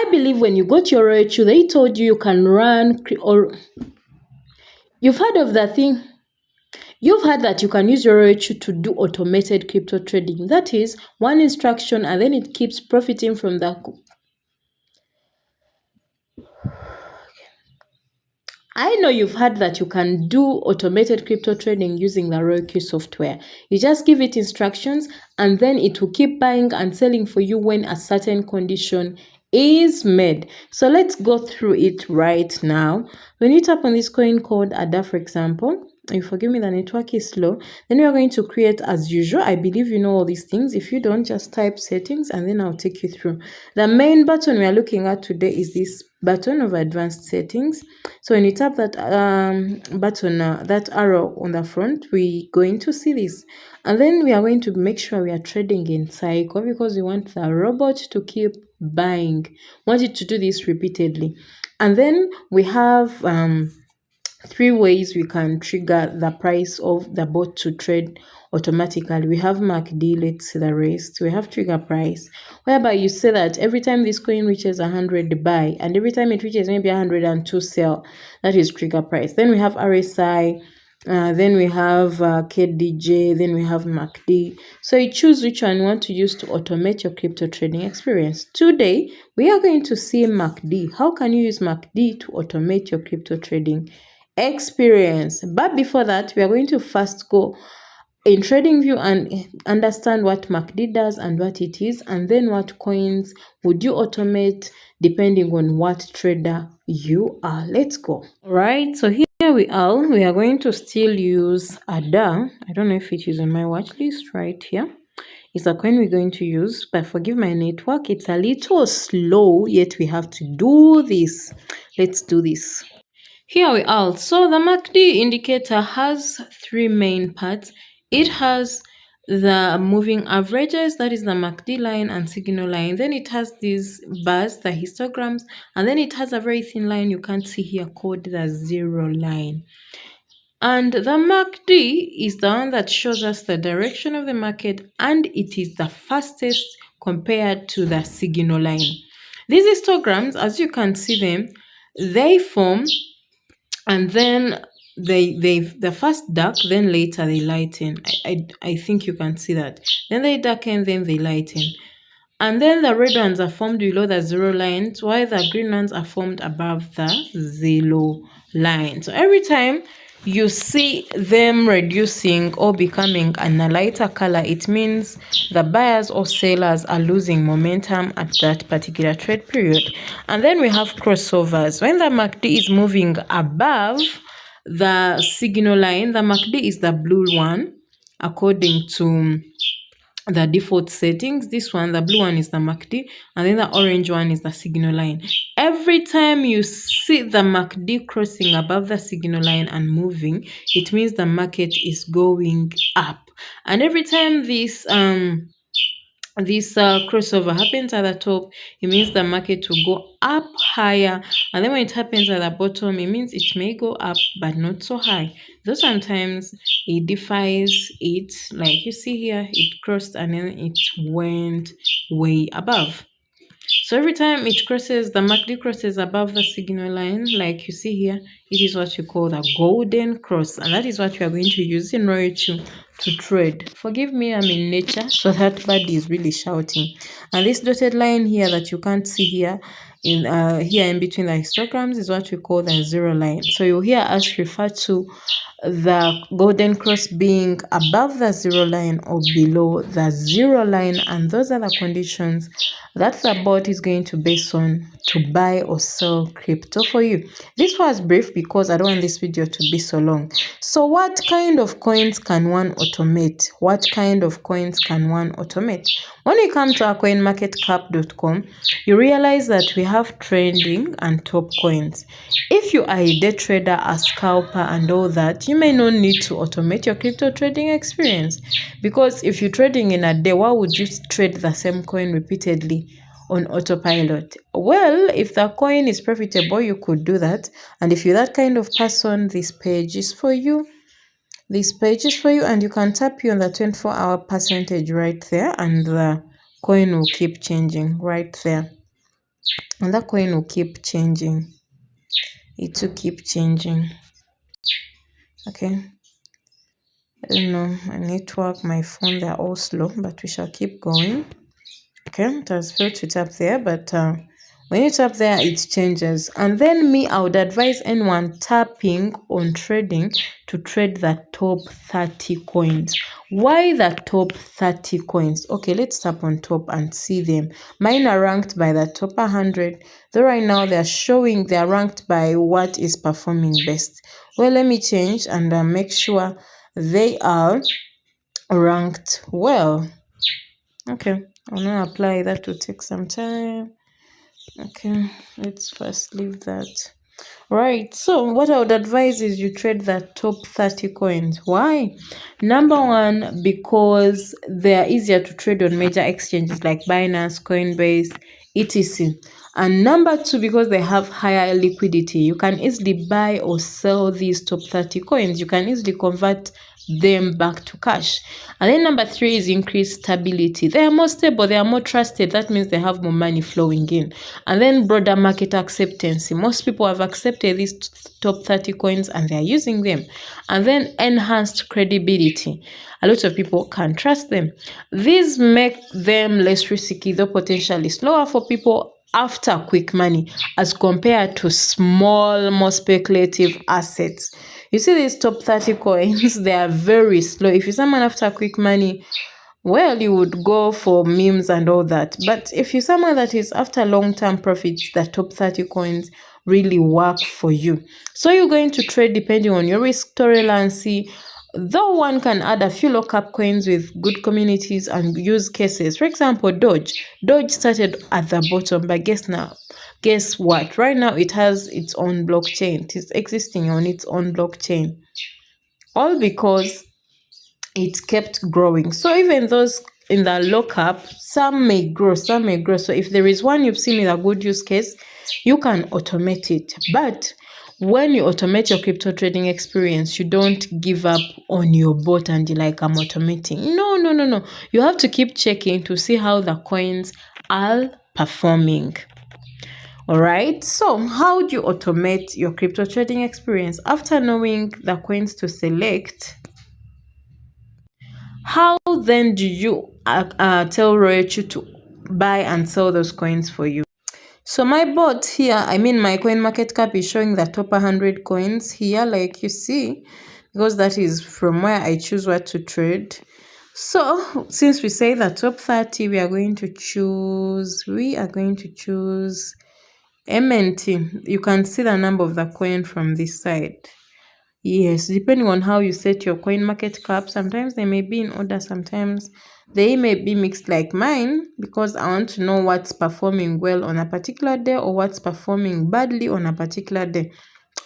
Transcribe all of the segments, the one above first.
I believe when you got your Royalty, they told you you can run, or you've heard of that thing. You've heard that you can use your Royalty to do automated crypto trading. That is one instruction, and then it keeps profiting from that. I know you've heard that you can do automated crypto trading using the Roku software. You just give it instructions and then it will keep buying and selling for you when a certain condition is made. So let's go through it right now. When you tap on this coin called ADA, for example, you forgive me, the network is slow, then we are going to create as usual. I believe you know all these things. If you don't, just type settings and then I'll take you through. The main button we are looking at today is this button of advanced settings. So when you tap that button, that arrow on the front, we're going to see this. And then we are going to make sure we are trading in cycle because we want the robot to keep buying. We want it to do this repeatedly. And then we have 3 ways we can trigger the price of the bot to trade automatically. We have MACD, let's see the rest. We have trigger price, whereby you say that every time this coin reaches 100 buy, and every time it reaches maybe 102 sell. That is trigger price. Then we have RSI, then we have KDJ, then we have MACD. So you choose which one you want to use to automate your crypto trading experience. Today, we are going to see MACD. How can you use MACD to automate your crypto trading experience? But before that, we are going to first go in TradingView and understand what MACD does and what it is, and then what coins would you automate depending on what trader you are. Let's go. All right, so here we are going to still use ADA. I don't know if it is on my watch list right here. It's a coin we're going to use, but forgive my network, it's a little slow, yet we have to do this. Let's do this. Here we are. So the MACD indicator has 3 main parts. It has the moving averages, that is the MACD line and signal line. Then it has these bars, the histograms, and then it has a very thin line you can't see here called the 0 line. And the MACD is the one that shows us the direction of the market, and it is the fastest compared to the signal line. These histograms, as you can see them, they form, and then they first dark, then later they lighten. I think you can see that. Then they darken, then they lighten. And then the red ones are formed below the 0 lines, while the green ones are formed above the 0 line. So every time you see them reducing or becoming in a lighter color, it means the buyers or sellers are losing momentum at that particular trade period. And then we have crossovers. When the MACD is moving above the signal line, the MACD is the blue one according to the default settings. This one, the blue one, is the MACD, and then the orange one is the signal line. Every time you see the MACD crossing above the signal line and moving, it means the market is going up. And every time this crossover happens at the top, it means the market will go up higher, and then when it happens at the bottom, it means it may go up but not so high. Though sometimes it defies it, like you see here, it crossed and then it went way above. So every time it crosses, the MACD crosses above the signal line, like you see here, it is what we call the golden cross, and that is what we are going to use in Royalty to trade. Forgive me, I'm in nature, so that bird is really shouting. And this dotted line here that you can't see here, in between the histograms, is what we call the 0 line. So you'll hear us refer to the golden cross being above the 0 line or below the 0 line, and those are the conditions that the bot is going to base on to buy or sell crypto for you. This was brief because I don't want this video to be so long. So what kind of coins can one automate? What kind of coins can one automate? When you come to coinmarketcap.com, you realize that we have trending and top coins. If you are a day trader, a scalper, and all that, you may not need to automate your crypto trading experience, because if you're trading in a day, why would you trade the same coin repeatedly on autopilot? Well, if the coin is profitable, you could do that. And if you're that kind of person, this page is for you. This page is for you, and you can tap here on the 24-hour percentage right there, and the coin will keep changing right there. and that coin will keep changing. It will keep changing. Okay, I don't know, my network, my phone, they're all slow, but we shall keep going. Okay, it has failed to tap there, but when you tap there, it changes. And then me, I would advise anyone tapping on trading to trade the top 30 coins. Why the top 30 coins? Okay, let's tap on top and see them. Mine are ranked by the top 100. Though right now they're showing they're ranked by what is performing best. Well, let me change and make sure they are ranked well. Okay, I'm gonna apply that to take some time. Okay, let's first leave that. Right, so what I would advise is you trade the top 30 coins. Why? Number one, because they are easier to trade on major exchanges like Binance, Coinbase, etc. And number two, because they have higher liquidity. You can easily buy or sell these top 30 coins. You can easily convert them back to cash. And then number three is increased stability. They are more stable, they are more trusted. That means they have more money flowing in. And then broader market acceptance. Most people have accepted these top 30 coins and they are using them. And then enhanced credibility. A lot of people can trust them. These make them less risky, though potentially slower for people after quick money as compared to small, more speculative assets. You see these top 30 coins, they are very slow. If you're someone after quick money, well, you would go for memes and all that. But if you're someone that is after long-term profits, the top 30 coins really work for you. So you're going to trade depending on your risk tolerance. Though one can add a few lockup coins with good communities and use cases. For example, Doge. Doge started at the bottom, but guess what? Right now it has its own blockchain. It is existing on its own blockchain. All because it kept growing. So even those in the lockup, some may grow, some may grow. So if there is one you've seen with a good use case, you can automate it. But when you automate your crypto trading experience, you don't give up on your bot and you're like, I'm automating. No. You have to keep checking to see how the coins are performing. All right, so how do you automate your crypto trading experience? After knowing the coins to select, how then do you tell Royalty to buy and sell those coins for you? So my bot here, my coin market cap is showing the top 100 coins here, like you see, because that is from where I choose what to trade. So since we say the top 30, we are going to choose MNT. You can see the number of the coin from this side. Yes, depending on how you set your coin market cap, sometimes they may be in order, sometimes they may be mixed like mine, because I want to know what's performing well on a particular day or what's performing badly on a particular day.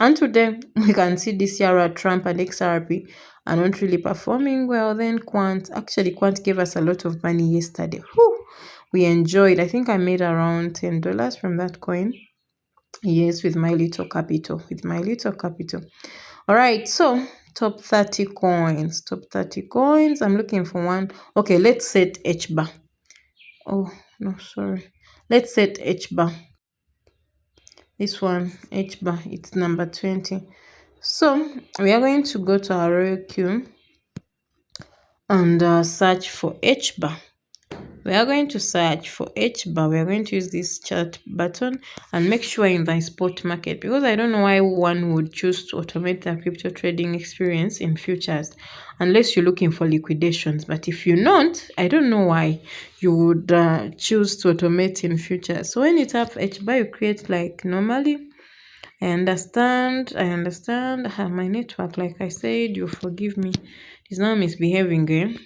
And today we can see DCR, Trump, and XRP are not really performing well. Then Quant gave us a lot of money yesterday. Whew, we enjoyed. I think I made around $10 from that coin. Yes, with my little capital. All right, so top 30 coins. I'm looking for one. Okay, let's set H bar. Oh, no, sorry. Let's set H bar. This one, H bar, it's number 20. So we are going to go to our royal queue and search for H bar. We are going to search for H bar. We are going to use this chat button and make sure in the spot market, because I don't know why one would choose to automate the crypto trading experience in futures unless you're looking for liquidations. But if you're not, I don't know why you would choose to automate in futures. So when you tap H bar, you create like normally. I understand. My network, like I said, you forgive me. It's now misbehaving again.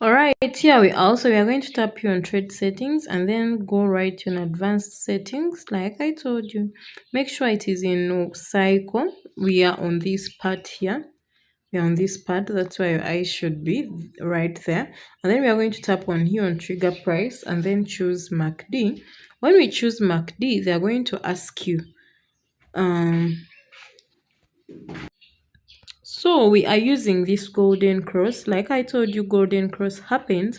All right, here we are going to tap here on trade settings and then go right to an advanced settings. Like I told you, make sure it is in cycle. We are on this part here. That's where your eyes should be, right there. And then we are going to tap on here on trigger price and then choose MACD. When we choose MACD, they are going to ask you so we are using this golden cross. Like I told you, golden cross happens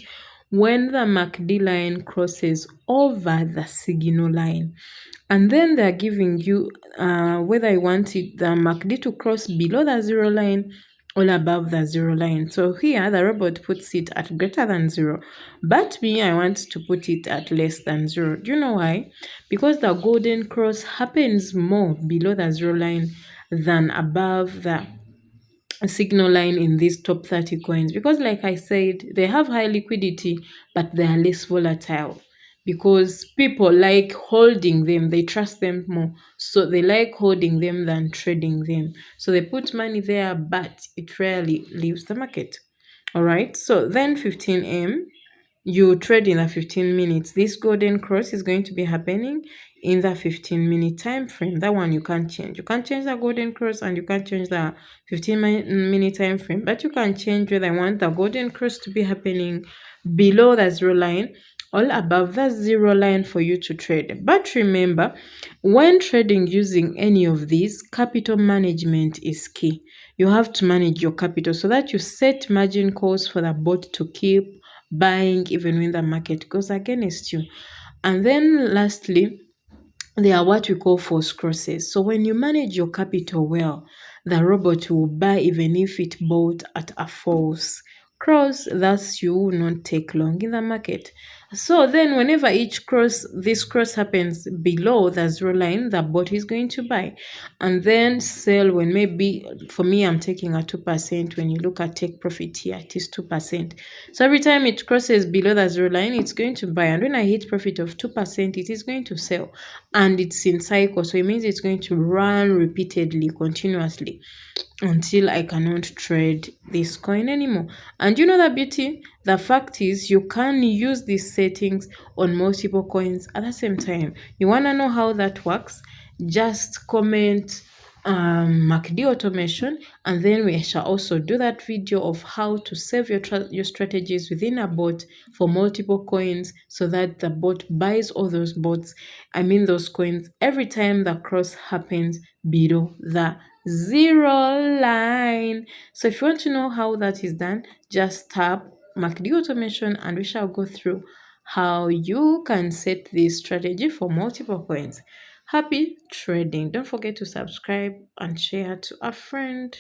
when the MACD line crosses over the signal line. And then they're giving you whether you want the MACD to cross below the zero line or above the zero line. So here the robot puts it at greater than zero, but me, I want to put it at less than zero. Do you know why? Because the golden cross happens more below the zero line than above the signal line in these top 30 coins, because like I said, they have high liquidity but they are less volatile, because people like holding them, they trust them more, so they like holding them than trading them. So they put money there, but it rarely leaves the market. All right, so then 15M, you trade in the 15 minutes. This golden cross is going to be happening in the 15-minute time frame. That one you can't change. You can't change the golden cross and you can't change the 15-minute time frame, but you can change whether I want the golden cross to be happening below the zero line or above the zero line for you to trade. But remember, when trading using any of these, capital management is key. You have to manage your capital so that you set margin calls for the bot to keep buying even when the market goes against you. And then lastly, they are what we call false crosses. So when you manage your capital well, the robot will buy even if it bought at a false cross. Thus, you will not take long in the market. So then whenever this cross happens below the zero line, the bot is going to buy and then sell when maybe, for me, I'm taking a 2%. When you look at take profit here, it is 2%. So every time it crosses below the zero line, it's going to buy. And when I hit profit of 2%, it is going to sell. And it's in cycle. So it means it's going to run repeatedly, continuously, until I cannot trade this coin anymore. And you know the beauty? The fact is you can use these settings on multiple coins at the same time. You want to know how that works? Just comment MACD automation, and then we shall also do that video of how to save your strategies within a bot for multiple coins, so that the bot buys all those those coins every time the cross happens below the zero line. So if you want to know how that is done, just tap MACD automation and we shall go through how you can set this strategy for multiple coins. Happy trading. Don't forget to subscribe and share to a friend.